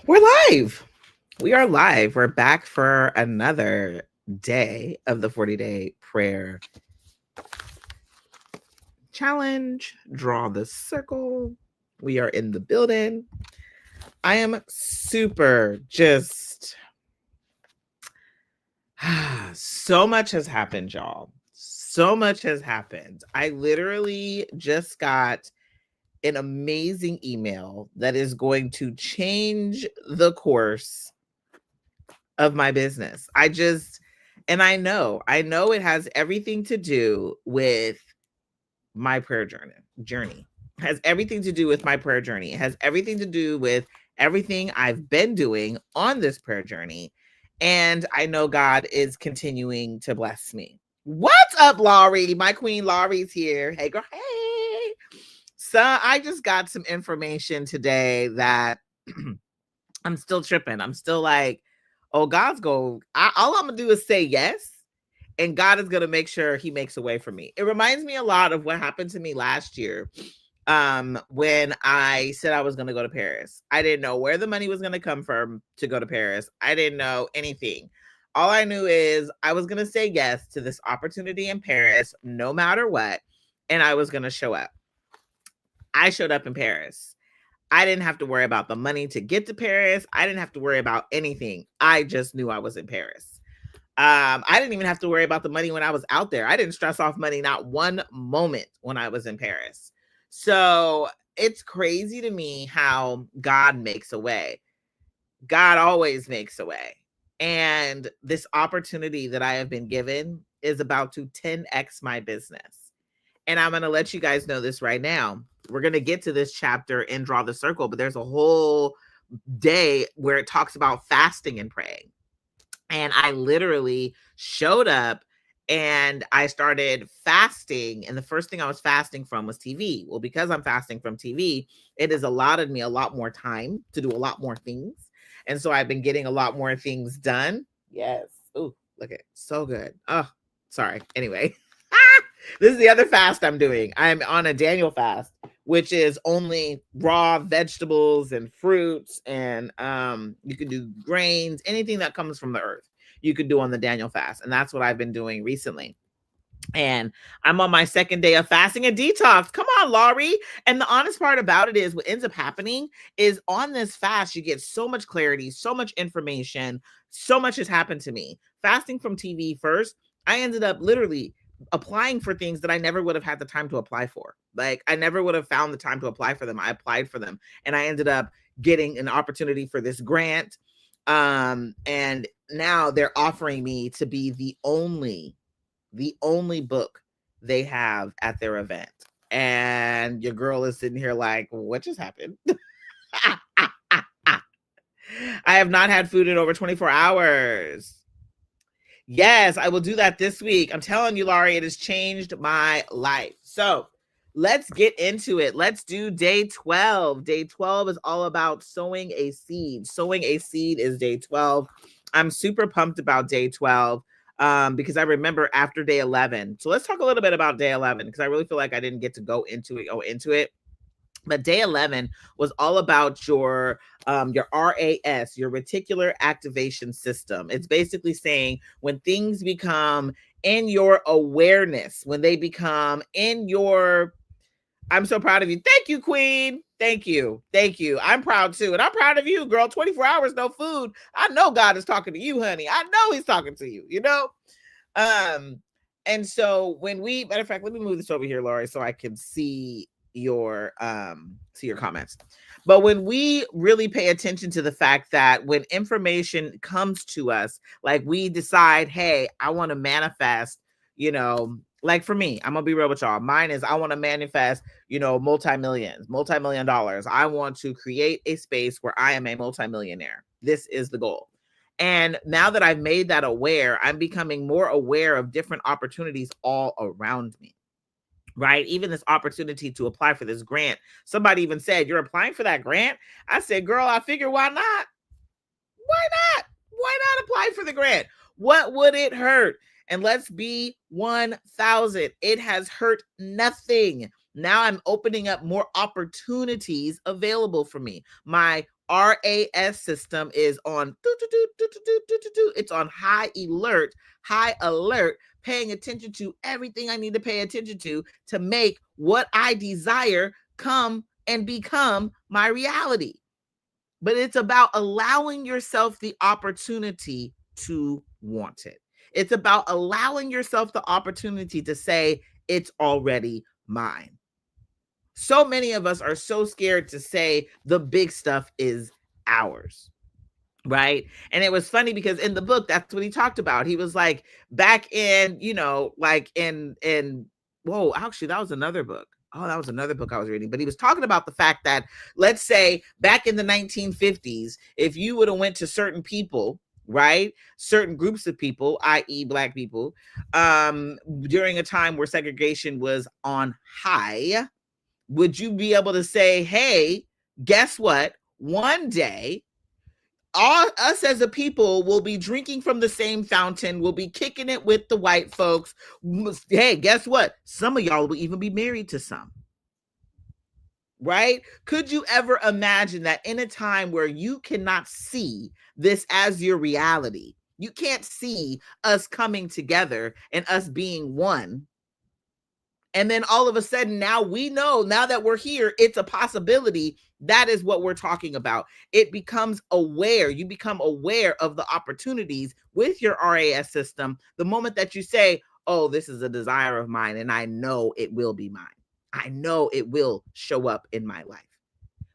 We're live. We are live. We're back for another day of the 40-day prayer challenge. Draw the circle. We are in the building. I am super just so much has happened, y'all. So much has happened. I literally just got an amazing email that is going to change the course of my business. And I know it has everything to do with my prayer journey. It has everything to do with my prayer journey. It has everything to do with everything I've been doing on this prayer journey. And I know God is continuing to bless me. What's up, Laurie? My queen Laurie's here. Hey, girl. Hey. So I just got some information today that I'm still tripping. I'm still like, oh, all I'm gonna do is say yes, and God is gonna make sure He makes a way for me. It reminds me a lot of what happened to me last year, when I said I was gonna go to Paris. I didn't know where the money was gonna come from to go to Paris. I didn't know anything. All I knew is I was gonna say yes to this opportunity in Paris, no matter what, and I was gonna show up. I showed up in Paris. I didn't have to worry about the money to get to Paris. I didn't have to worry about anything. I just knew I was in Paris. I didn't even have to worry about the money when I was out there. I didn't stress off money not one moment when I was in Paris. So it's crazy to me how God makes a way. God always makes a way. And this opportunity that I have been given is about to 10x my business. And I'm going to let you guys know this right now. We're going to get to this chapter and draw the circle, but there's a whole day where it talks about fasting and praying. And I literally showed up and I started fasting. And the first thing I was fasting from was TV. Well, because I'm fasting from TV, it has allotted me a lot more time to do a lot more things. And so I've been getting a lot more things done. Yes. Oh, look at it. So good. Oh, sorry. Anyway. This is the other fast I'm doing. I'm on a Daniel fast, which is only raw vegetables and fruits, and you can do grains, anything that comes from the earth. You could do on the Daniel fast, and that's what I've been doing recently. And I'm on my second day of fasting and detox. Come on, Laurie. And the honest part about it is what ends up happening is on this fast, you get so much clarity, so much information, so much has happened to me. Fasting from TV first, I ended up literally applying for things that I never would have had the time to apply for. Like I never would have found the time to apply for them. I applied for them and I ended up getting an opportunity for this grant. And now they're offering me to be the only book they have at their event. And your girl is sitting here like, what just happened? I have not had food in over 24 hours. Yes, I will do that this week. I'm telling you, Laurie, it has changed my life. So let's get into it. Let's do day 12. Day 12 is all about sowing a seed. Sowing a seed is day 12. I'm super pumped about day 12 because I remember after day 11. So let's talk a little bit about day 11 because I really feel like I didn't get to go into it. But day 11 was all about your RAS, your reticular activation system. It's basically saying when things become in your awareness, when they become in your, I'm so proud of you. Thank you, Queen. Thank you. Thank you. I'm proud too. And I'm proud of you, girl. 24 hours, no food. I know God is talking to you, honey. I know he's talking to you, you know? And so matter of fact, let me move this over here, Laurie, so I can see your comments. But when we really pay attention to the fact that when information comes to us, like we decide, hey, I want to manifest, like for me, I'm gonna be real with y'all. Mine is I want to manifest, multi-million dollars. I want to create a space where I am a multimillionaire. This is the goal. And now that I've made that aware, I'm becoming more aware of different opportunities all around me. Right? Even this opportunity to apply for this grant. Somebody even said, you're applying for that grant? I said, girl, I figure why not? Why not? Why not apply for the grant? What would it hurt? And let's be 1,000. It has hurt nothing. Now I'm opening up more opportunities available for me. My RAS system is on it's on high alert, paying attention to everything I need to pay attention to make what I desire come and become my reality. But it's about allowing yourself the opportunity to want it. It's about allowing yourself the opportunity to say, it's already mine. So many of us are so scared to say the big stuff is ours. Right. And it was funny because in the book, that's what he talked about. He was like, back in, like whoa, actually, that was another book. Oh, that was another book I was reading. But he was talking about the fact that, let's say, back in the 1950s, if you would have went to certain people, right, certain groups of people, i.e. Black people, during a time where segregation was on high, would you be able to say, hey, guess what? One day, us as a people will be drinking from the same fountain, will be kicking it with the white folks. Hey, guess what? Some of y'all will even be married to some. Right? Could you ever imagine that in a time where you cannot see this as your reality, you can't see us coming together and us being one, and then all of a sudden, now we know, now that we're here, it's a possibility. That is what we're talking about. It becomes aware. You become aware of the opportunities with your RAS system the moment that you say, oh, this is a desire of mine, and I know it will be mine. I know it will show up in my life.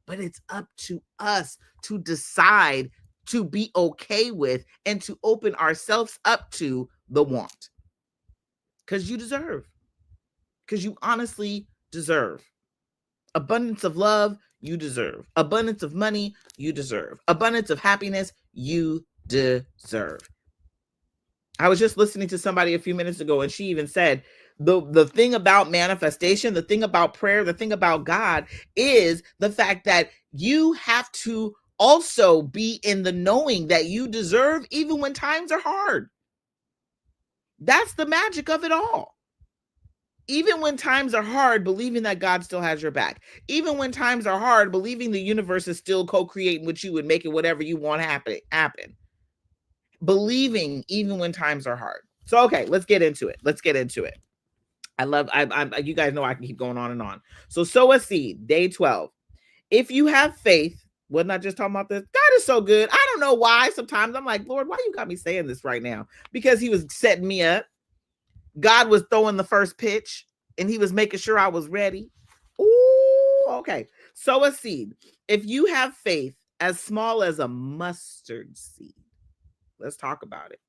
But it's up to us to decide to be okay with and to open ourselves up to the want. Because you deserve. Because you honestly deserve. Abundance of love, you deserve. Abundance of money, you deserve. Abundance of happiness, you deserve. I was just listening to somebody a few minutes ago, and she even said, the thing about manifestation, the thing about prayer, the thing about God is the fact that you have to also be in the knowing that you deserve even when times are hard. That's the magic of it all. Even when times are hard, believing that God still has your back. Even when times are hard, believing the universe is still co-creating with you and making whatever you want happen. Believing even when times are hard. So, okay, let's get into it. You guys know I can keep going on and on. So, sow a seed, day 12. If you have faith, wasn't I just talking about this? God is so good. I don't know why. Sometimes I'm like, Lord, why you got me saying this right now? Because he was setting me up. God was throwing the first pitch and he was making sure I was ready. Ooh, okay. Sow a seed. If you have faith as small as a mustard seed, let's talk about it.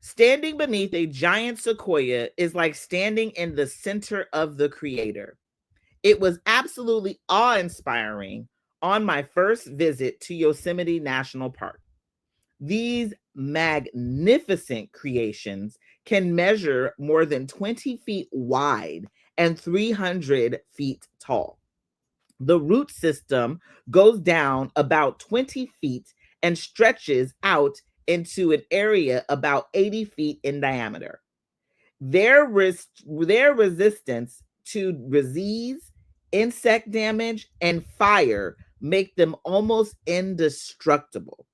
Standing beneath a giant sequoia is like standing in the center of the creator. It was absolutely awe-inspiring on my first visit to Yosemite National Park. These magnificent creations can measure more than 20 feet wide and 300 feet tall. The root system goes down about 20 feet and stretches out into an area about 80 feet in diameter. Their resistance to disease, insect damage, and fire make them almost indestructible.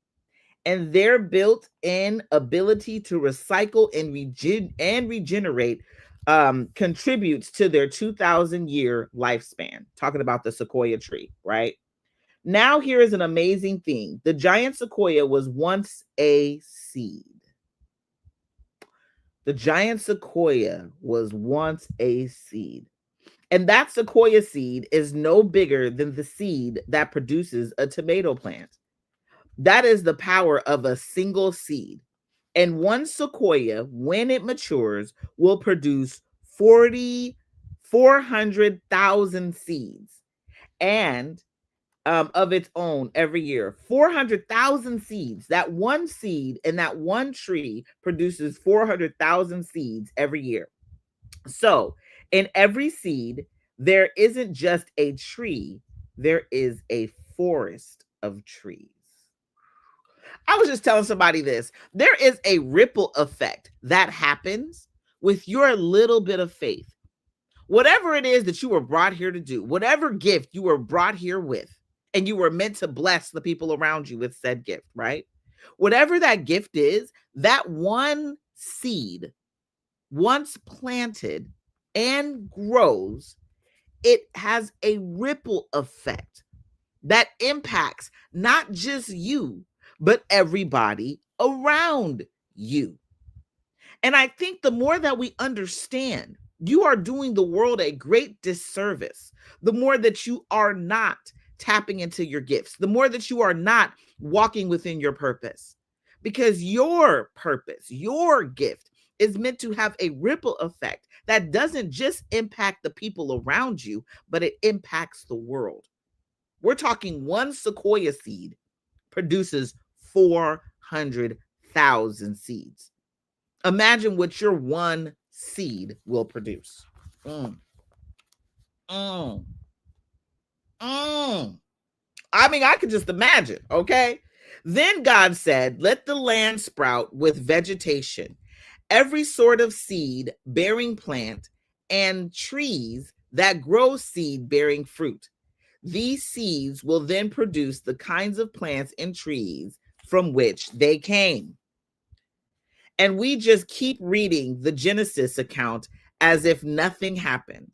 And their built-in ability to recycle and regenerate contributes to their 2,000-year lifespan. Talking about the sequoia tree, right? Now, here is an amazing thing. The giant sequoia was once a seed. The giant sequoia was once a seed. And that sequoia seed is no bigger than the seed that produces a tomato plant. That is the power of a single seed. And one sequoia, when it matures, will produce 400,000 seeds and of its own every year. 400,000 seeds. That one seed in that one tree produces 400,000 seeds every year. So in every seed, there isn't just a tree, there is a forest of trees. I was just telling somebody this. There is a ripple effect that happens with your little bit of faith. Whatever it is that you were brought here to do, whatever gift you were brought here with, and you were meant to bless the people around you with said gift, right? Whatever that gift is, that one seed, once planted and grows, it has a ripple effect that impacts not just you, but everybody around you. And I think the more that we understand, you are doing the world a great disservice, the more that you are not tapping into your gifts, the more that you are not walking within your purpose. Because your purpose, your gift is meant to have a ripple effect that doesn't just impact the people around you, but it impacts the world. We're talking one sequoia seed produces 400,000 seeds. Imagine what your one seed will produce. Mm, mm, mm. I mean, I could just imagine, okay? Then God said, let the land sprout with vegetation, every sort of seed bearing plant, and trees that grow seed bearing fruit. These seeds will then produce the kinds of plants and trees from which they came. And we just keep reading the Genesis account as if nothing happened.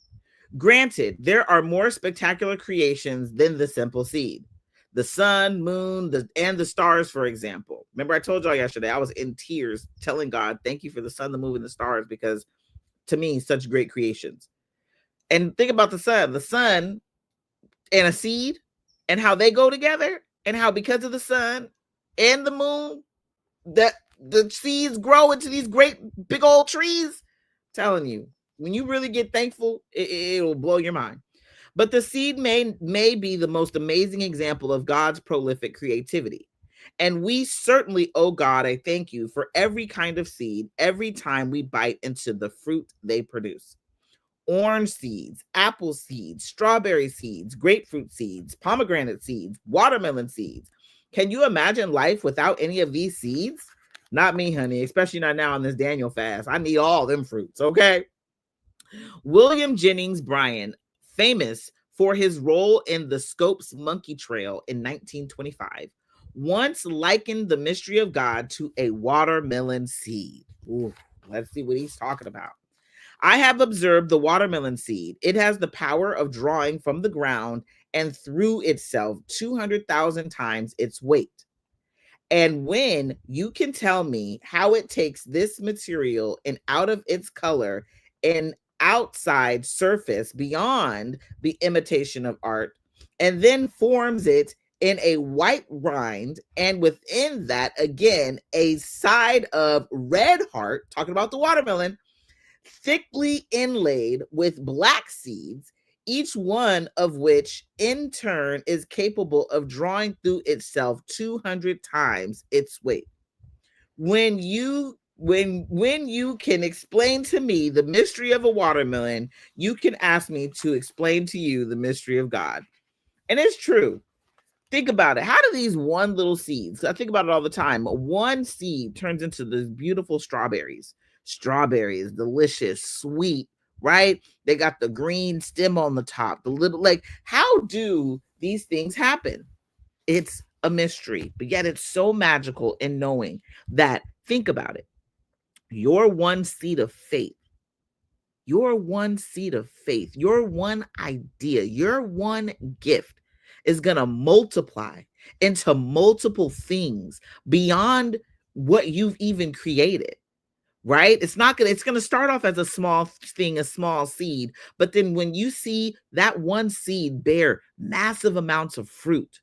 Granted, there are more spectacular creations than the simple seed. The sun, moon, and the stars, for example. Remember, I told y'all yesterday, I was in tears telling God, thank you for the sun, the moon, and the stars, because to me, such great creations. And think about the sun and a seed, and how they go together, and how because of the sun and the moon, that the seeds grow into these great big old trees. I'm telling you, when you really get thankful, it'll blow your mind. But the seed may be the most amazing example of God's prolific creativity. And we certainly owe God a thank you for every kind of seed every time we bite into the fruit they produce. Orange seeds, apple seeds, strawberry seeds, grapefruit seeds, pomegranate seeds, watermelon seeds. Can you imagine life without any of these seeds? Not me, honey, especially not now on this Daniel fast. I need all them fruits, okay? William Jennings Bryan, famous for his role in the Scopes Monkey Trail in 1925, once likened the mystery of God to a watermelon seed. Ooh, let's see what he's talking about. I have observed the watermelon seed. It has the power of drawing from the ground and through itself 200,000 times its weight. And when you can tell me how it takes this material and out of its color and outside surface beyond the imitation of art, and then forms it in a white rind, and within that, again, a side of red heart, talking about the watermelon, thickly inlaid with black seeds, each one of which in turn is capable of drawing through itself 200 times its weight. When you can explain to me the mystery of a watermelon, you can ask me to explain to you the mystery of God. And it's true. Think about it. How do these one little seeds, I think about it all the time, one seed turns into these beautiful strawberries. Strawberries, delicious, sweet, right? They got the green stem on the top, the little, like, how do these things happen? It's a mystery, but yet it's so magical in knowing that, think about it, your one seed of faith, your one seed of faith, your one idea, your one gift is going to multiply into multiple things beyond what you've even created, right? It's going to start off as a small thing, a small seed, but then when you see that one seed bear massive amounts of fruit,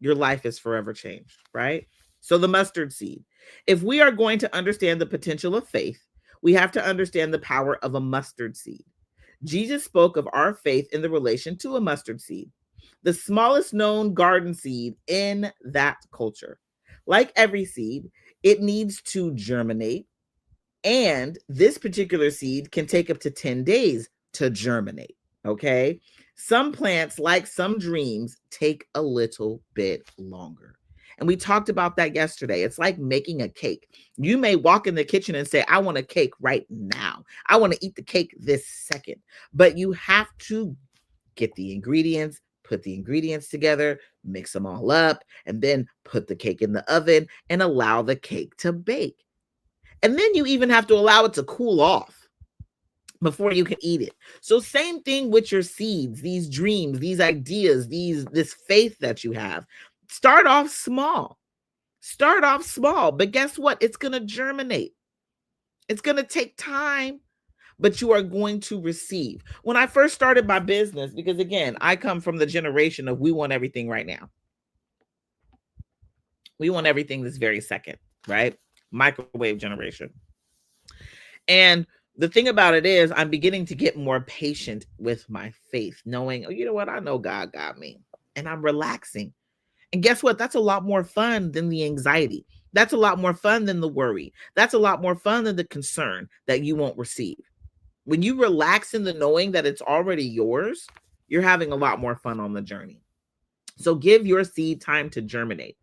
your life is forever changed, right? So the mustard seed. If we are going to understand the potential of faith, we have to understand the power of a mustard seed. Jesus spoke of our faith in the relation to a mustard seed, the smallest known garden seed in that culture. Like every seed, it needs to germinate, and this particular seed can take up to 10 days to germinate, okay? Some plants, like some dreams, take a little bit longer. And we talked about that yesterday. It's like making a cake. You may walk in the kitchen and say, I want a cake right now. I want to eat the cake this second. But you have to get the ingredients, put the ingredients together, mix them all up, and then put the cake in the oven and allow the cake to bake. And then you even have to allow it to cool off before you can eat it. So same thing with your seeds, these dreams, these ideas, this faith that you have. Start off small. Start off small, but guess what? It's going to germinate. It's going to take time, but you are going to receive. When I first started my business, because again, I come from the generation of we want everything right now. We want everything this very second, right? Microwave generation. And the thing about it is, I'm beginning to get more patient with my faith, knowing, oh, you know what? I know God got me, and I'm relaxing. And guess what? That's a lot more fun than the anxiety. That's a lot more fun than the worry. That's a lot more fun than the concern that you won't receive. When you relax in the knowing that it's already yours, you're having a lot more fun on the journey. So give your seed time to germinate.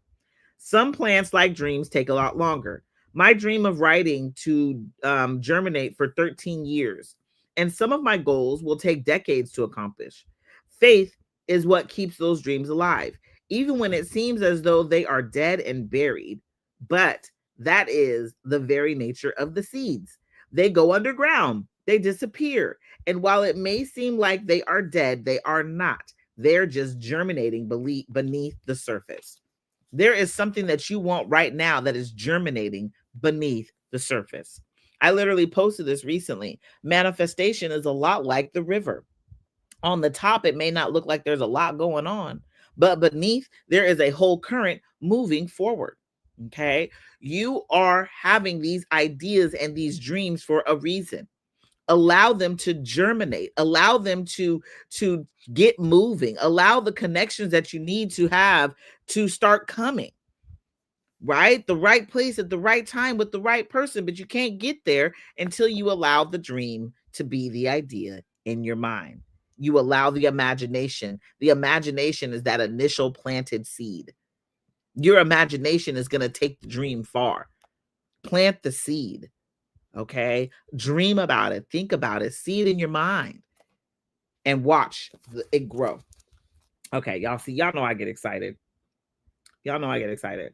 Some plants, like dreams, take a lot longer. My dream of writing to germinate for 13 years, and some of my goals will take decades to accomplish. Faith is what keeps those dreams alive, even when it seems as though they are dead and buried. But that is the very nature of the seeds. They go underground, they disappear. And while it may seem like they are dead, they are not. They're just germinating beneath the surface. There is something that you want right now that is germinating beneath the surface. I literally posted this recently. Manifestation is a lot like the river. On the top, it may not look like there's a lot going on, but beneath, there is a whole current moving forward. Okay. You are having these ideas and these dreams for a reason. Allow them to germinate, allow them to get moving, allow the connections that you need to have to start coming, right? The right place at the right time with the right person, but you can't get there until you allow the dream to be the idea in your mind. You allow the imagination. The imagination is that initial planted seed. Your imagination is going to take the dream far. Plant the seed. Okay. Dream about it. Think about it. See it in your mind and watch it grow. Okay. Y'all see, y'all know I get excited. Y'all know I get excited.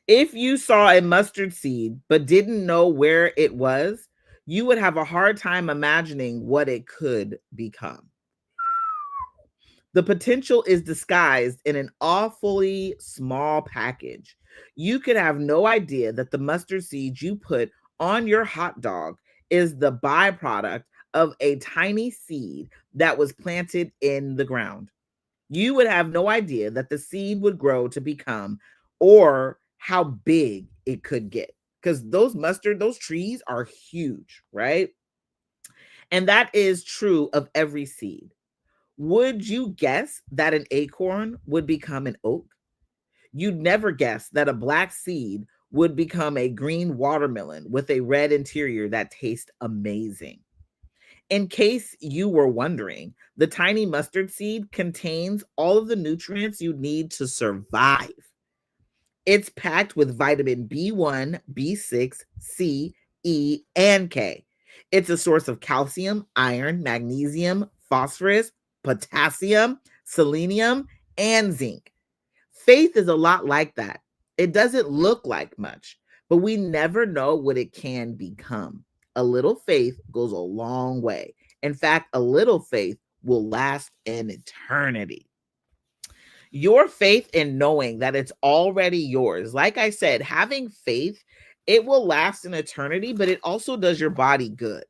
If you saw a mustard seed but didn't know where it was, you would have a hard time imagining what it could become. The potential is disguised in an awfully small package. You could have no idea that the mustard seed you put on your hot dog is the byproduct of a tiny seed that was planted in the ground. You would have no idea that the seed would grow to become or how big it could get. Because those trees are huge, right? And that is true of every seed. Would you guess that an acorn would become an oak? You'd never guess that a black seed would become a green watermelon with a red interior that tastes amazing. In case you were wondering, the tiny mustard seed contains all of the nutrients you need to survive. It's packed with vitamin B1, B6, C, E, and K. It's a source of calcium, iron, magnesium, phosphorus, potassium, selenium, and zinc. Faith is a lot like that. It doesn't look like much, but we never know what it can become. A little faith goes a long way. In fact, a little faith will last an eternity. Your faith in knowing that it's already yours. Like I said, having faith, it will last an eternity, but it also does your body good.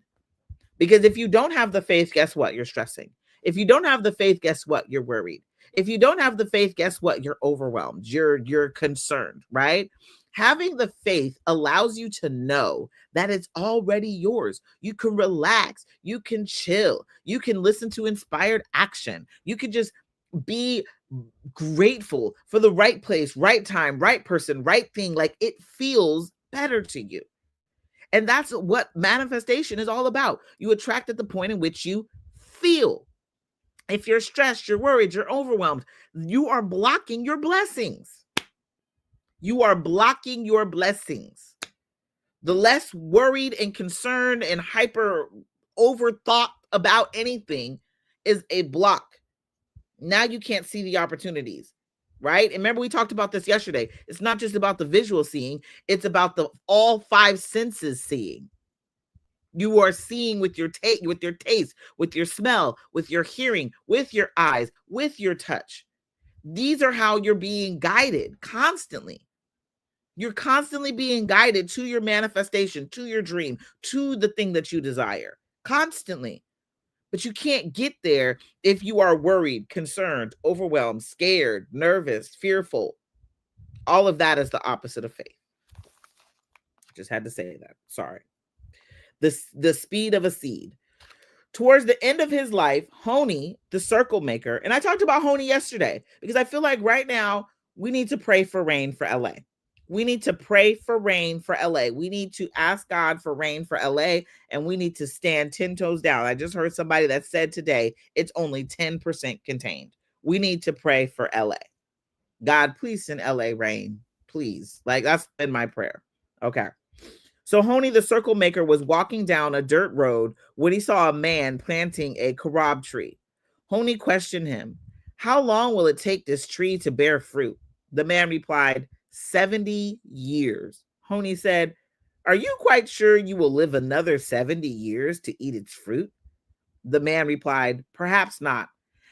Because if you don't have the faith, guess what? You're stressing. If you don't have the faith, guess what? You're worried. If you don't have the faith, guess what? You're overwhelmed. You're concerned, right? Having the faith allows you to know that it's already yours. You can relax. You can chill. You can listen to inspired action. You can just be grateful for the right place, right time, right person, right thing. Like it feels better to you. And that's what manifestation is all about. You attract at the point in which you feel. If you're stressed, you're worried, you're overwhelmed, you are blocking your blessings. You are blocking your blessings. The less worried and concerned and hyper overthought about anything is a block. Now you can't see the opportunities, right? And remember, we talked about this yesterday. It's not just about the visual seeing, it's about the all five senses seeing. You are seeing with your taste, with your smell, with your hearing, with your eyes, with your touch. These are how you're being guided constantly. You're constantly being guided to your manifestation, to your dream, to the thing that you desire, constantly. But you can't get there if you are worried, concerned, overwhelmed, scared, nervous, fearful. All of that is the opposite of faith. Just had to say that. Sorry. The speed of a seed. Towards the end of his life, Honey, the circle maker, and I talked about Honey yesterday because I feel like right now we need to pray for rain for LA. We need to pray for rain for LA. We need to ask God for rain for LA, and we need to stand 10 toes down. I just heard somebody that said today it's only 10% contained. We need to pray for LA. God, please send LA rain, please. Like, that's been my prayer. Okay. So Honey, the circle maker, was walking down a dirt road when he saw a man planting a carob tree. Honey questioned him, "How long will it take this tree to bear fruit?" The man replied, 70 years. Honey said, "Are you quite sure you will live another 70 years to eat its fruit?" The man replied, "Perhaps not.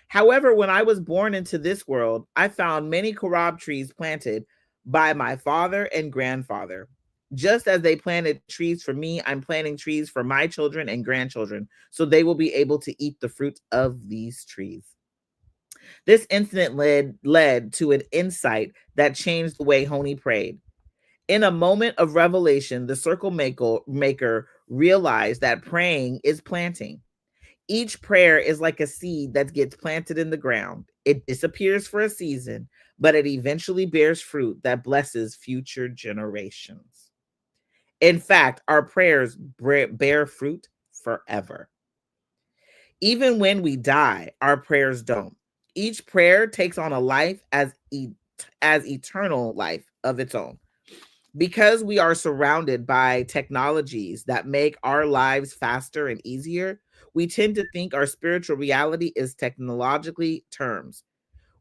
However, when I was born into this world, I found many carob trees planted by my father and grandfather. Just as they planted trees for me, I'm planting trees for my children and grandchildren, so they will be able to eat the fruit of these trees." This incident led to an insight that changed the way Honey prayed. In a moment of revelation, the circle maker realized that praying is planting. Each prayer is like a seed that gets planted in the ground. It disappears for a season, but it eventually bears fruit that blesses future generations. In fact, our prayers bear fruit forever. Even when we die, our prayers don't. Each prayer takes on a life as eternal life of its own. Because we are surrounded by technologies that make our lives faster and easier, we tend to think our spiritual reality is technologically terms.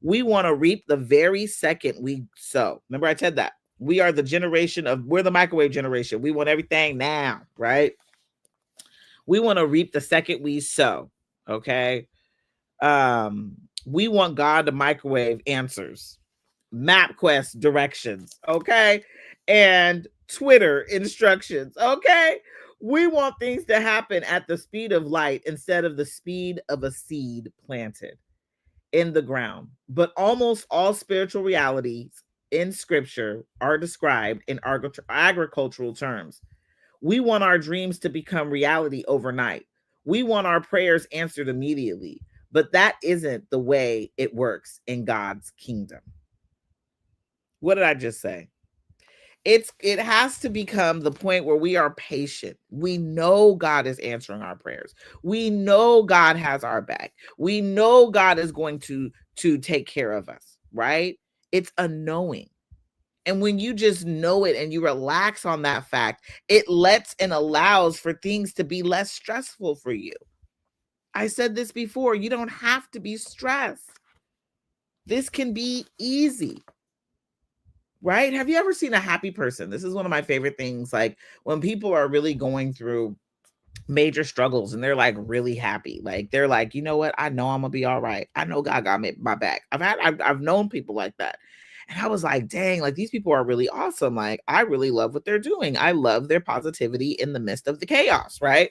We want to reap the very second we sow. Remember, I said that. We're the microwave generation. We want everything now, right? We want to reap the second we sow. Okay. We want God to microwave answers, MapQuest directions, okay? And Twitter instructions, okay? We want things to happen at the speed of light instead of the speed of a seed planted in the ground. But almost all spiritual realities in scripture are described in agricultural terms. We want our dreams to become reality overnight. We want our prayers answered immediately. But that isn't the way it works in God's kingdom. What did I just say? It has to become the point where we are patient. We know God is answering our prayers. We know God has our back. We know God is going to take care of us, right? It's a knowing. And when you just know it and you relax on that fact, it lets and allows for things to be less stressful for you. I said this before, you don't have to be stressed. This can be easy. Right? Have you ever seen a happy person? This is one of my favorite things. Like when people are really going through major struggles and they're like really happy. Like they're like, you know what? I know I'm gonna be all right. I know God got my back. I've known people like that. And I was like, dang, like these people are really awesome. Like I really love what they're doing. I love their positivity in the midst of the chaos, right?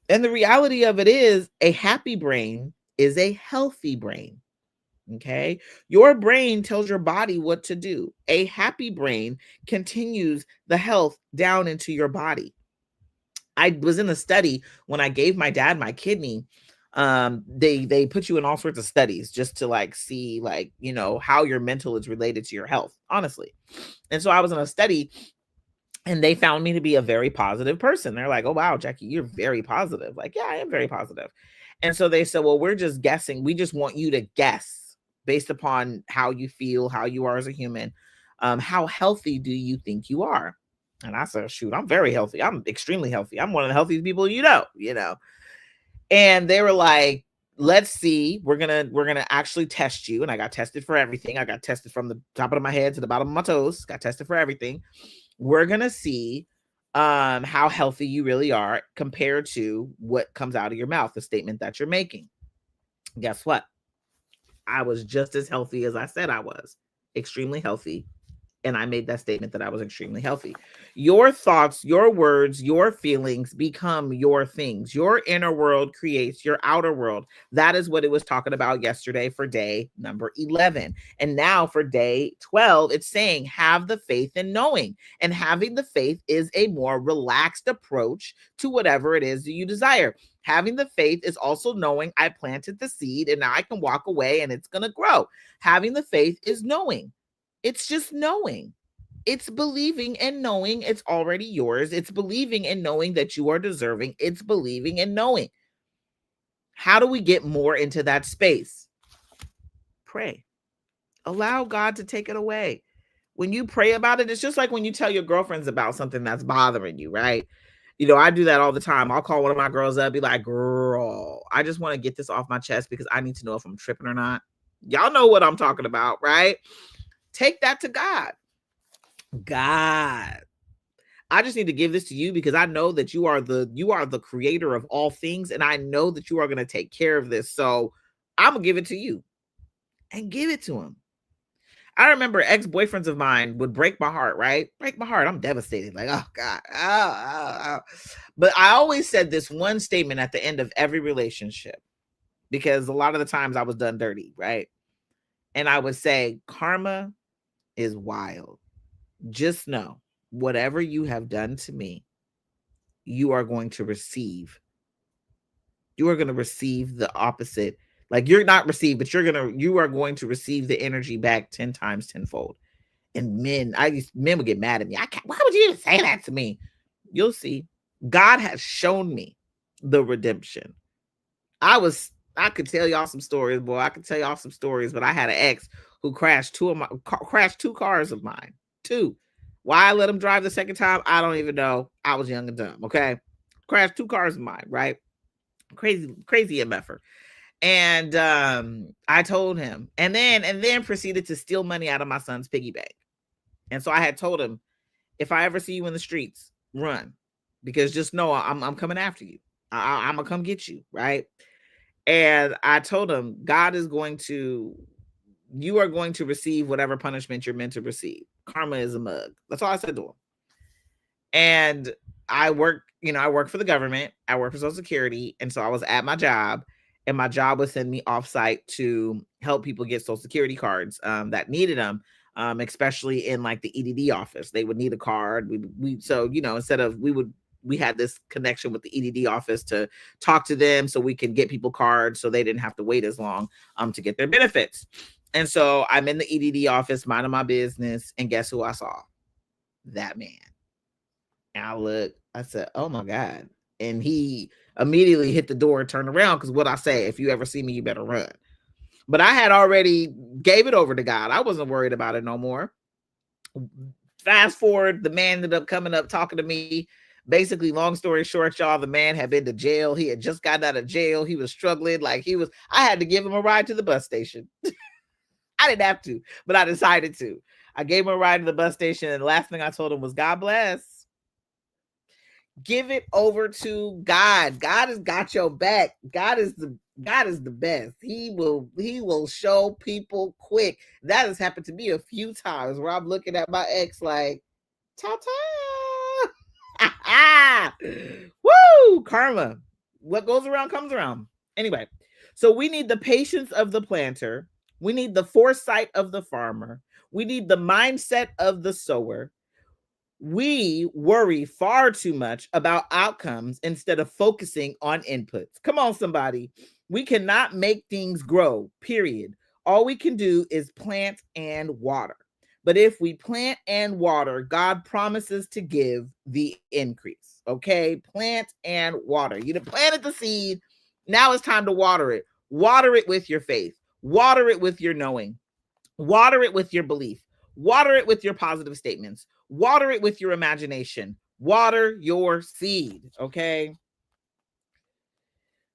And the reality of it is a happy brain is a healthy brain. Okay. Your brain tells your body what to do. A happy brain continues the health down into your body. I was in a study when I gave my dad my kidney. They put you in all sorts of studies just to like see like, you know, how your mental is related to your health, honestly. And so I was in a study and they found me to be a very positive person. They're like, "Oh wow, Jackie, you're very positive." Like, "Yeah, I am very positive." And so they said, "Well, we're just guessing. We just want you to guess based upon how you feel, how you are as a human. How healthy do you think you are?" And I said, "Shoot, I'm very healthy. I'm extremely healthy. I'm one of the healthiest people you know." And they were like, let's see, we're gonna actually test you. And I got tested for everything. I got tested from the top of my head to the bottom of my toes, got tested for everything. We're gonna see how healthy you really are compared to what comes out of your mouth, the statement that you're making. Guess what? I was just as healthy as I said I was, extremely healthy. And I made that statement that I was extremely healthy. Your thoughts, your words, your feelings become your things. Your inner world creates your outer world. That is what it was talking about yesterday for day number 11. And now for day 12, it's saying have the faith in knowing. And having the faith is a more relaxed approach to whatever it is that you desire. Having the faith is also knowing I planted the seed and now I can walk away and it's going to grow. Having the faith is knowing. It's just knowing. It's believing and knowing it's already yours. It's believing and knowing that you are deserving. It's believing and knowing. How do we get more into that space? Pray. Allow God to take it away. When you pray about it, it's just like when you tell your girlfriends about something that's bothering you, right? You know, I do that all the time. I'll call one of my girls up, be like, girl, I just want to get this off my chest because I need to know if I'm tripping or not. Y'all know what I'm talking about, right? Take that to God. God, I just need to give this to you because I know that you are the creator of all things, and I know that you are going to take care of this. So I'm gonna give it to you and give it to him. I remember ex-boyfriends of mine would break my heart, right? Break my heart. I'm devastated. Like, oh God. Oh. But I always said this one statement at the end of every relationship because a lot of the times I was done dirty, right? And I would say, karma is wild. Just know, whatever you have done to me, you are going to receive. You are going to receive the opposite. Like you're not received, but you are going to receive the energy back 10 times tenfold. And men would get mad at me. Why would you say that to me? You'll see. God has shown me the redemption. I could tell y'all some stories, boy. I could tell y'all some stories, but I had an ex who crashed two cars of mine. Two. Why I let him drive the second time, I don't even know. I was young and dumb, okay? Crashed two cars of mine, right? Crazy MFer. And I told him, and then proceeded to steal money out of my son's piggy bank. And so I had told him, if I ever see you in the streets, run, because just know I'm coming after you. I'm gonna come get you, right? And I told him, you are going to receive whatever punishment you're meant to receive. Karma is a mug. That's all I said to him. And I work for the government. I work for Social Security. And so I was at my job, and my job would send me offsite to help people get Social Security cards that needed them. Especially in like the EDD office, they would need a card. We had this connection with the EDD office to talk to them so we can get people cards so they didn't have to wait as long to get their benefits. And so I'm in the EDD office, minding my business, and guess who I saw? That man. And I said, oh my God. And he immediately hit the door and turned around because what I say, if you ever see me, you better run. But I had already gave it over to God. I wasn't worried about it no more. Fast forward, the man ended up coming up talking to me. Basically, long story short, y'all, the man had been to jail. He had just gotten out of jail. He was struggling. I had to give him a ride to the bus station. I didn't have to, but I decided to. I gave him a ride to the bus station, and the last thing I told him was, God bless. Give it over to God. God has got your back. God is the best. He will show people quick. That has happened to me a few times where I'm looking at my ex like, ta-ta. Woo! Karma. What goes around comes around. Anyway, so we need the patience of the planter. We need the foresight of the farmer. We need the mindset of the sower. We worry far too much about outcomes instead of focusing on inputs. Come on, somebody. We cannot make things grow, period. All we can do is plant and water. But if we plant and water, God promises to give the increase. Okay? Plant and water. You planted the seed. Now it's time to water it. Water it with your faith. Water it with your knowing. Water it with your belief. Water it with your positive statements. Water it with your imagination. Water your seed, okay?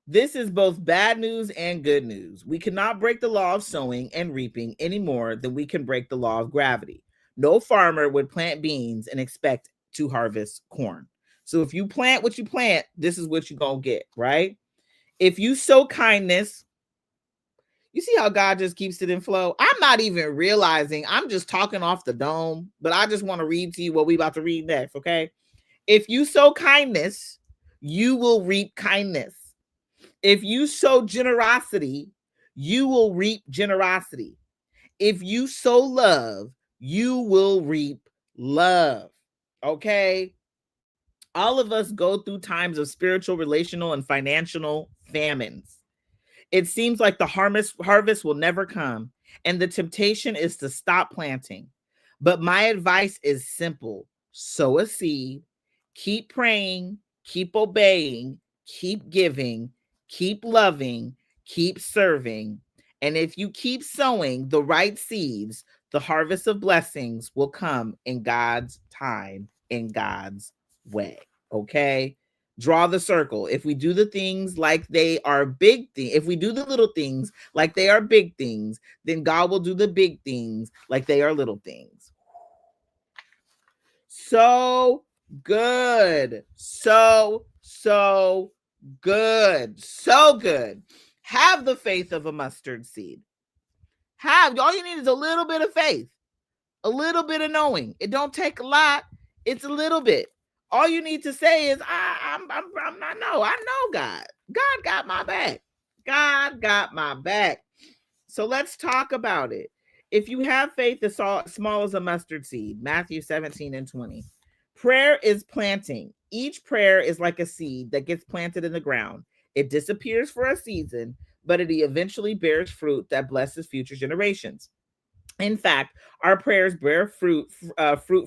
This is both bad news and good news. We cannot break the law of sowing and reaping any more than we can break the law of gravity. No farmer would plant beans and expect to harvest corn. So if you plant what you plant, this is what you're going to get, right? If you sow kindness, you see how God just keeps it in flow? I'm not even realizing, I'm just talking off the dome, but I just want to read to you what we about to read next, okay? If you sow kindness, you will reap kindness. If you sow generosity, you will reap generosity. If you sow love, you will reap love. Okay? All of us go through times of spiritual, relational, and financial famines. It seems like the harvest will never come, and the temptation is to stop planting. But my advice is simple: sow a seed, keep praying, keep obeying, keep giving, keep loving, keep serving. And if you keep sowing the right seeds, the harvest of blessings will come in God's time, in God's way. Okay? Draw the circle. If we do the things like they are big things, if we do the little things like they are big things, then God will do the big things like they are little things. So good. So good. So good. Have the faith of a mustard seed. All you need is a little bit of faith, a little bit of knowing. It don't take a lot. It's a little bit. All you need to say is, I'm not, no, I know God. God got my back. God got my back. So let's talk about it. If you have faith as small as a mustard seed, Matthew 17:20. Prayer is planting. Each prayer is like a seed that gets planted in the ground. It disappears for a season, but it eventually bears fruit that blesses future generations. In fact, our prayers bear fruit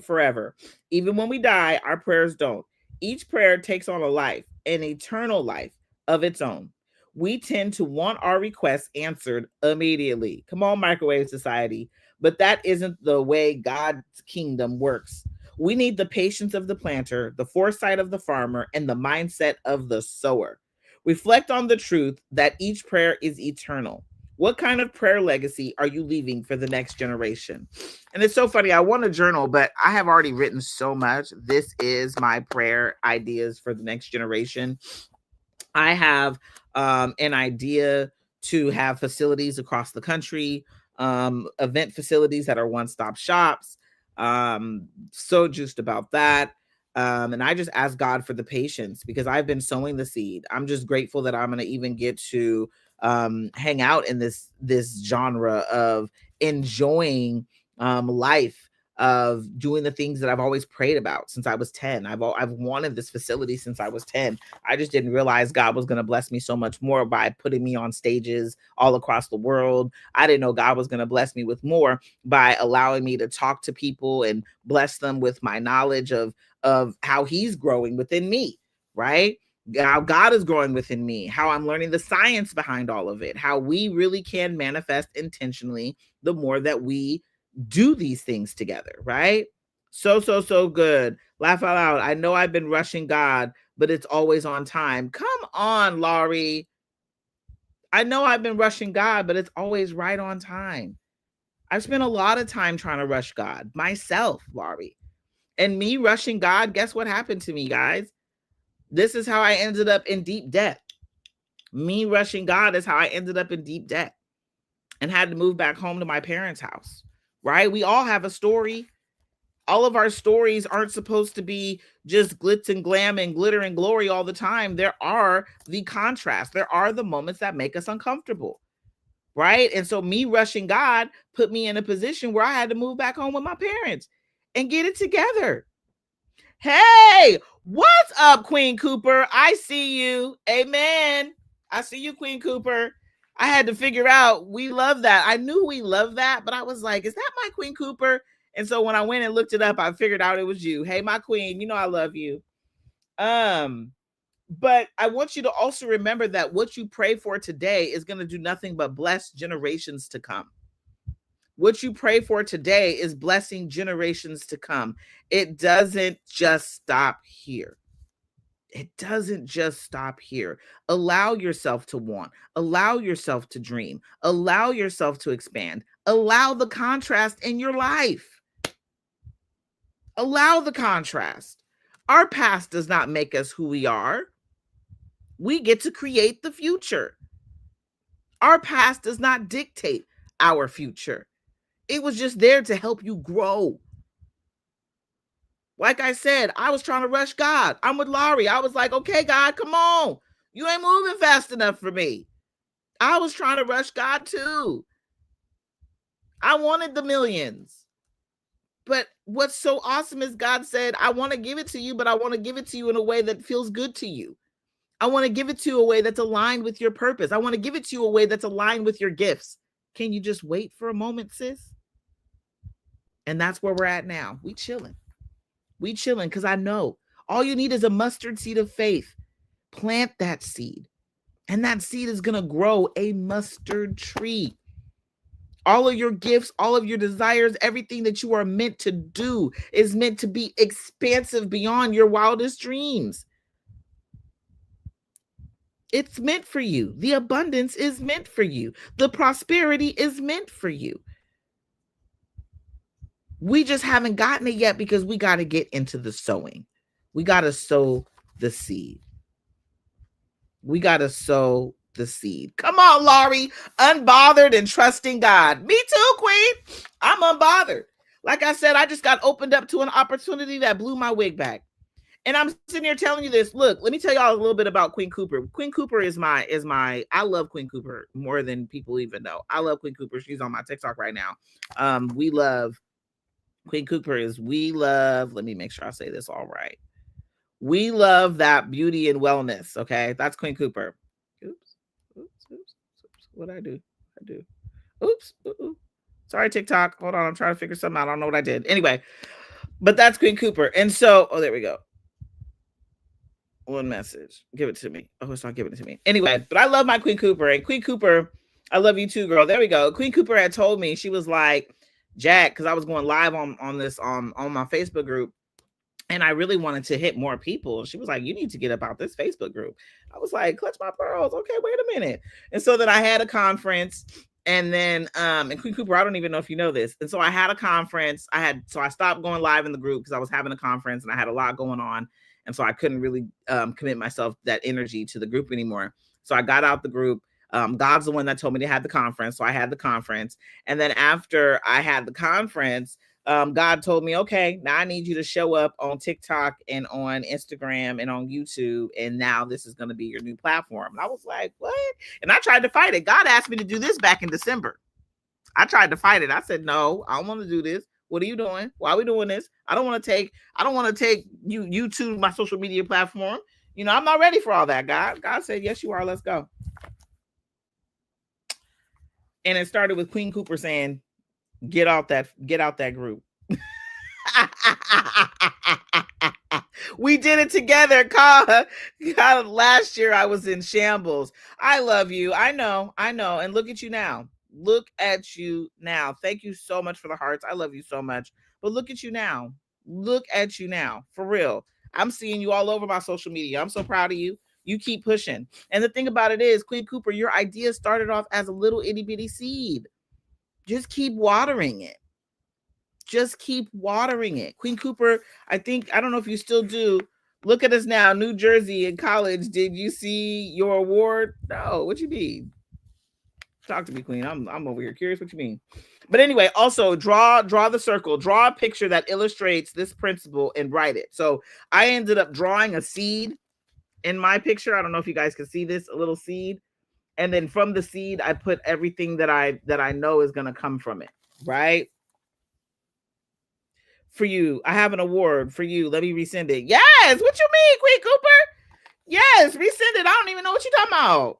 forever. Even when we die, our prayers don't. Each prayer takes on a life, an eternal life of its own. We tend to want our requests answered immediately. Come on, microwave society. But that isn't the way God's kingdom works. We need the patience of the planter, the foresight of the farmer, and the mindset of the sower. Reflect on the truth that each prayer is eternal. What kind of prayer legacy are you leaving for the next generation? And it's so funny. I want to journal, but I have already written so much. This is my prayer ideas for the next generation. I have an idea to have facilities across the country, event facilities that are one-stop shops. So juiced about that. And I just ask God for the patience because I've been sowing the seed. I'm just grateful that I'm going to even get to hang out in this genre of enjoying life, of doing the things that I've always prayed about since I was 10. I've wanted this facility since I was 10. I just didn't realize God was going to bless me so much more by putting me on stages all across the world. I didn't know God was going to bless me with more by allowing me to talk to people and bless them with my knowledge of how he's growing within me, right? How God is growing within me, how I'm learning the science behind all of it, how we really can manifest intentionally the more that we do these things together, right? So good. Laugh out loud. I know I've been rushing God, but it's always on time. Come on, Laurie. I know I've been rushing God, but it's always right on time. I've spent a lot of time trying to rush God myself, Laurie. And me rushing God, guess what happened to me, guys? This is how I ended up in deep debt. Me rushing God is how I ended up in deep debt and had to move back home to my parents' house, right? We all have a story. All of our stories aren't supposed to be just glitz and glam and glitter and glory all the time. There are the contrasts. There are the moments that make us uncomfortable, right? And so me rushing God put me in a position where I had to move back home with my parents and get it together. Hey, what's up, Queen Cooper? I see you. Amen. I see you, Queen Cooper. I had to figure out, we love that. I knew we love that, but I was like, is that my Queen Cooper? And so when I went and looked it up, I figured out it was you. Hey, my queen, you know I love you. But I want you to also remember that what you pray for today is going to do nothing but bless generations to come. What you pray for today is blessing generations to come. It doesn't just stop here. It doesn't just stop here. Allow yourself to want, allow yourself to dream, allow yourself to expand, allow the contrast in your life. Allow the contrast. Our past does not make us who we are. We get to create the future. Our past does not dictate our future. It was just there to help you grow. Like I said, I was trying to rush God. I'm with Laurie. I was like, okay, God, come on. You ain't moving fast enough for me. I was trying to rush God too. I wanted the millions. But what's so awesome is God said, I want to give it to you, but I want to give it to you in a way that feels good to you. I want to give it to you a way that's aligned with your purpose. I want to give it to you a way that's aligned with your gifts. Can you just wait for a moment, sis? And that's where we're at now. We chilling because I know all you need is a mustard seed of faith. Plant that seed, and that seed is going to grow a mustard tree. All of your gifts, all of your desires, everything that you are meant to do is meant to be expansive beyond your wildest dreams. It's meant for you. The abundance is meant for you. The prosperity is meant for you. We just haven't gotten it yet because we got to get into the sowing. We got to sow the seed. We got to sow the seed. Come on, Laurie. Unbothered and trusting God. Me too, Queen. I'm unbothered. Like I said, I just got opened up to an opportunity that blew my wig back. And I'm sitting here telling you this. Look, let me tell y'all a little bit about Queen Cooper. Queen Cooper is my, I love Queen Cooper more than people even know. I love Queen Cooper. She's on my TikTok right now. We love Queen Cooper let me make sure I say this all right. We love that beauty and wellness. Okay. That's Queen Cooper. Oops. What'd I do? Oops. Sorry, TikTok. Hold on. I'm trying to figure something out. I don't know what I did. Anyway, but that's Queen Cooper. And so, there we go. One message. Give it to me. Oh, it's not giving it to me. Anyway, but I love my Queen Cooper. And Queen Cooper, I love you too, girl. There we go. Queen Cooper had told me, she was like, Jack, because I was going live on my Facebook group. And I really wanted to hit more people. She was like, you need to get about this Facebook group. I was like, clutch my pearls. Okay, wait a minute. And so then I had a conference. And then, and Queen Cooper, I don't even know if you know this. And so I had a conference. So I stopped going live in the group because I was having a conference and I had a lot going on. And so I couldn't really commit myself that energy to the group anymore. So I got out the group. God's the one that told me to have the conference. So I had the conference. And then after I had the conference, God told me, okay, now I need you to show up on TikTok and on Instagram and on YouTube. And now this is going to be your new platform. And I was like, what? And I tried to fight it. God asked me to do this back in December. I tried to fight it. I said, no, I don't want to do this. What are you doing? Why are we doing this? I don't want to take you to my social media platform. You know, I'm not ready for all that, God. God said, yes, you are. Let's go. And it started with Queen Cooper saying, get out that group. We did it together. God, last year I was in shambles. I love you. I know. And look at you now. Thank you so much for the hearts. I love you so much. But look at you now. For real. I'm seeing you all over my social media. I'm so proud of you. You keep pushing. And the thing about it is, Queen Cooper, your idea started off as a little itty bitty seed. Just keep watering it. Queen Cooper, I don't know if you still do. Look at us now, New Jersey in college. Did you see your award? No. What you mean? Talk to me, Queen. I'm over here curious what you mean. But anyway, also draw the circle. Draw a picture that illustrates this principle and write it. So I ended up drawing a seed in my picture. I don't know if you guys can see this, a little seed. And then from the seed, I put everything that I know is going to come from it, right? For you, I have an award for you. Let me resend it. Yes. What you mean, Queen Cooper? Yes, resend it. I don't even know what you're talking about.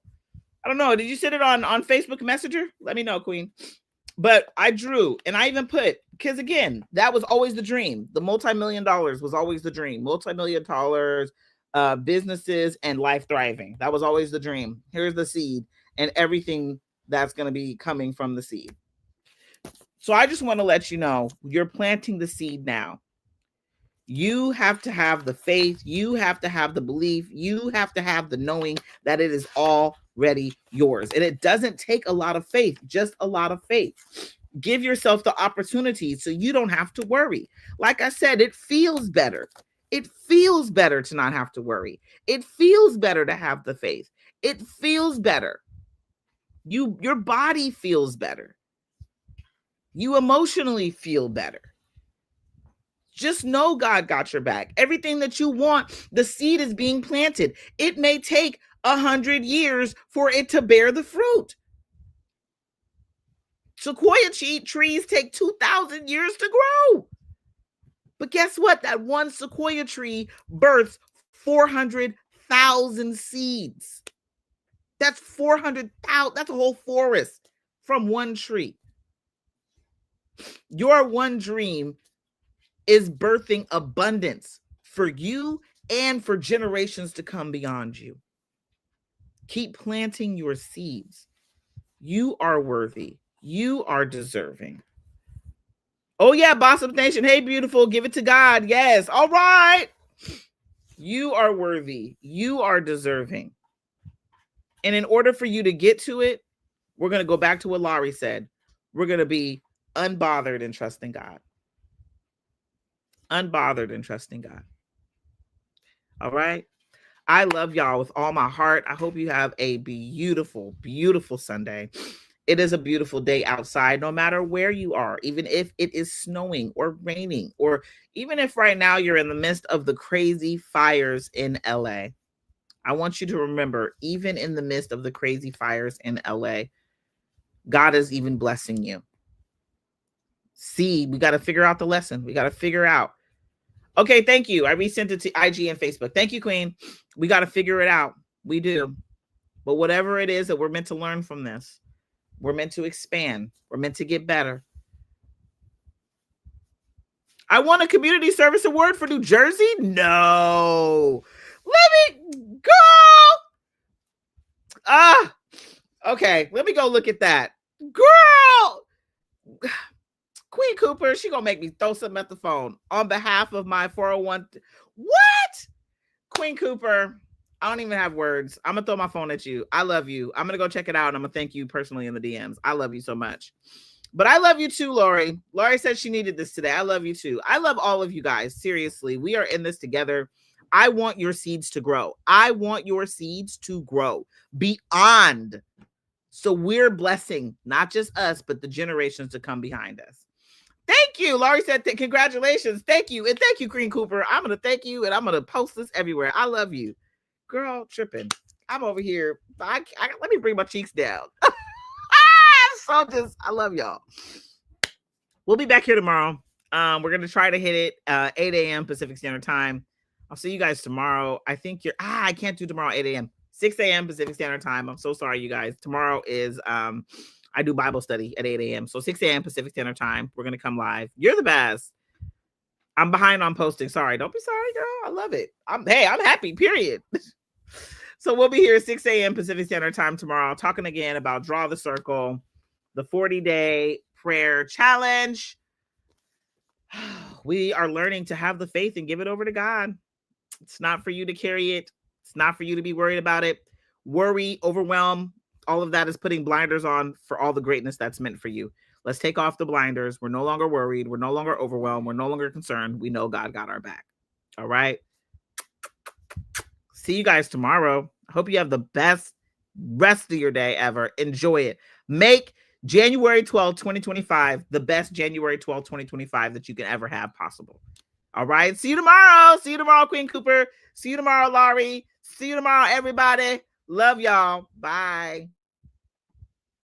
I don't know. Did you send it on Facebook Messenger? Let me know, Queen. But I drew, and I even put, because again, that was always the dream. The multi-million dollars was always the dream. Multi-million dollars, businesses, and life thriving. That was always the dream. Here's the seed and everything that's going to be coming from the seed. So I just want to let you know, you're planting the seed now. You have to have the faith. You have to have the belief. You have to have the knowing that it is already yours. And it doesn't take a lot of faith, just a lot of faith. Give yourself the opportunity so you don't have to worry. Like I said, it feels better. It feels better to not have to worry. It feels better to have the faith. It feels better. Your body feels better. You emotionally feel better. Just know God got your back. Everything that you want, the seed is being planted. It may take 100 years for it to bear the fruit. Sequoia trees take 2,000 years to grow. But guess what? That one sequoia tree births 400,000 seeds. That's 400,000. That's a whole forest from one tree. Your one dream is birthing abundance for you and for generations to come beyond you. Keep planting your seeds. You are worthy. You are deserving. Oh yeah, Bossip Nation. Hey, beautiful. Give it to God. Yes. All right. You are worthy. You are deserving. And in order for you to get to it, we're going to go back to what Laurie said. We're going to be unbothered and trusting God. Unbothered and trusting God. All right. I love y'all with all my heart. I hope you have a beautiful, beautiful Sunday. It is a beautiful day outside, no matter where you are, even if it is snowing or raining, or even if right now you're in the midst of the crazy fires in LA. I want you to remember, even in the midst of the crazy fires in LA, God is even blessing you. See, we got to figure out the lesson. We got to figure out. Okay, thank you. I resent it to IG and Facebook. Thank you, Queen. We got to figure it out. We do. But whatever it is that we're meant to learn from this, we're meant to expand. We're meant to get better. I won a community service award for New Jersey? No. Let me go. Okay. Let me go look at that. Girl. Queen Cooper, she gonna make me throw something at the phone on behalf of my 401. What? Queen Cooper, I don't even have words. I'm gonna throw my phone at you. I love you. I'm gonna go check it out, and I'm gonna thank you personally in the DMs. I love you so much. But I love you too, Lori. Lori said she needed this today. I love you too. I love all of you guys. Seriously, we are in this together. I want your seeds to grow. I want your seeds to grow beyond. So we're blessing not just us, but the generations to come behind us. Thank you. Laurie said, congratulations. Thank you. And thank you, Queen Cooper. I'm going to thank you, and I'm going to post this everywhere. I love you. Girl, tripping. I'm over here. Let me bring my cheeks down. I love y'all. We'll be back here tomorrow. We're going to try to hit it 8 a.m. Pacific Standard Time. I'll see you guys tomorrow. I think I can't do tomorrow 8 a.m. 6 a.m. Pacific Standard Time. I'm so sorry, you guys. Tomorrow is I do Bible study at 8 a.m. So 6 a.m. Pacific Standard Time. We're going to come live. You're the best. I'm behind on posting. Sorry. Don't be sorry, girl. I love it. I'm happy, period. So we'll be here at 6 a.m. Pacific Standard Time tomorrow, talking again about Draw the Circle, the 40-day prayer challenge. We are learning to have the faith and give it over to God. It's not for you to carry it. It's not for you to be worried about it. Worry, overwhelm, all of that is putting blinders on for all the greatness that's meant for you. Let's take off the blinders. We're no longer worried. We're no longer overwhelmed. We're no longer concerned. We know God got our back. All right. See you guys tomorrow. I hope you have the best rest of your day ever. Enjoy it. Make January 12th, 2025, the best January 12th, 2025 that you can ever have possible. All right. See you tomorrow. See you tomorrow, Queen Cooper. See you tomorrow, Laurie. See you tomorrow, everybody. Love y'all. Bye.